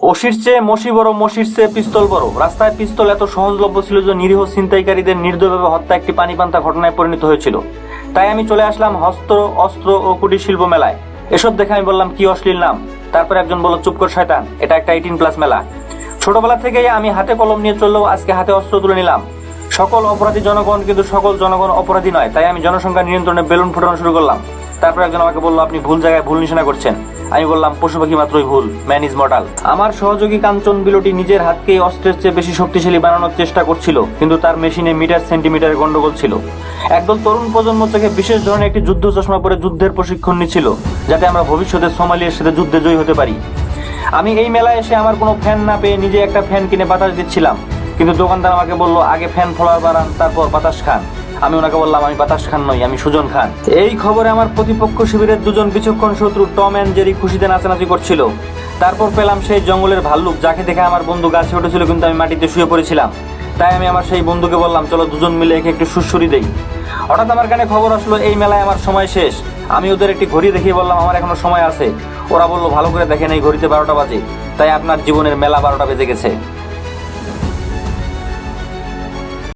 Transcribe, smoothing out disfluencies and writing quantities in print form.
ওসির চেয়ে মসি বড়, মসির চেয়ে পিস্তল বড়। রাস্তায় পিস্তল এত সহজলভ্য ছিল যে নিরীহ ছিনতাইকারীদের নির্দয়ভাবে হত্যা একটি পানিপান্তা ঘটনায় পরিণত হয়েছিল। তাই আমি চলে আসলাম হস্ত, অস্ত্র ও কুটির শিল্প মেলায়। এসব দেখে আমি বললাম, কি অশ্লীল নাম। তারপর একজন বলল, চুপ কর শয়তান, এটা একটা 18+ মেলা। ছোটবেলা থেকেই আমি হাতে কলম নিয়ে চললেও আজকে হাতে অস্ত্র তুলে নিলাম। সকল অপরাধী জনগণ, কিন্তু সকল জনগণ অপরাধী নয়। তাই আমি জনসংখ্যা নিয়ন্ত্রণে বেলুন ফোটানো শুরু করলাম। তারপর একজন আমাকে বলল, আপনি ভুল জায়গায় ভুল নিশানা করছেন। আমি বললাম, পশু পাখি মাত্রই ভুল, ম্যান ইজ মর্টাল। আমার সহযোগী কাঞ্চন বিলটি নিজের হাতকেই অস্ত্রের চেয়ে বেশি শক্তিশালী বানানোর চেষ্টা করছিল, কিন্তু তার মেশিনে মিটার সেন্টিমিটারের গন্ডগোল ছিল। একদল তরুণ প্রজন্ম থেকে বিশেষ ধরনের একটি যুদ্ধ চশমা পরে যুদ্ধের প্রশিক্ষণ নিচ্ছিল, যাতে আমরা ভবিষ্যতে সোমালিয়ার সাথে যুদ্ধে জয়ী হতে পারি। আমি এই মেলায় এসে আমার কোনো ফ্যান না পেয়ে নিজে একটা ফ্যান কিনে বাতাস দিচ্ছিলাম, কিন্তু দোকানদার আমাকে বলল, আগে ফ্যান ফলোয়ার বাড়ান, তারপর বাতাস খান। আমি ওনাকে বললাম, আমি বাতাস খান নই, আমি সুজন খান। এই খবরে আমার প্রতিপক্ষ শিবিরের দুজন বিচক্ষণ শত্রু টম অ্যান্ড জেরি খুশিতে নাচানাচি করছিল। তারপর পেলাম সেই জঙ্গলের ভাল্লুক, যাকে দেখে আমার বন্ধু গাছে উঠেছিল, কিন্তু আমি মাটিতে শুয়ে পড়েছিলাম। তাই আমি আমার সেই বন্ধুকে বললাম, চলো দুজন মিলে একে একটু সুড়সুড়ি দেই। হঠাৎ আমার কানে খবর আসলো, এই মেলায় আমার সময় শেষ। আমি ওদের একটি ঘড়ি দেখিয়ে বললাম, আমার এখনো সময় আছে। ওরা বলল, ভালো করে দেখেন, এই ঘড়িতে 12টা বাজে। তাই আপনার জীবনের মেলা 12টা বেজে গেছে।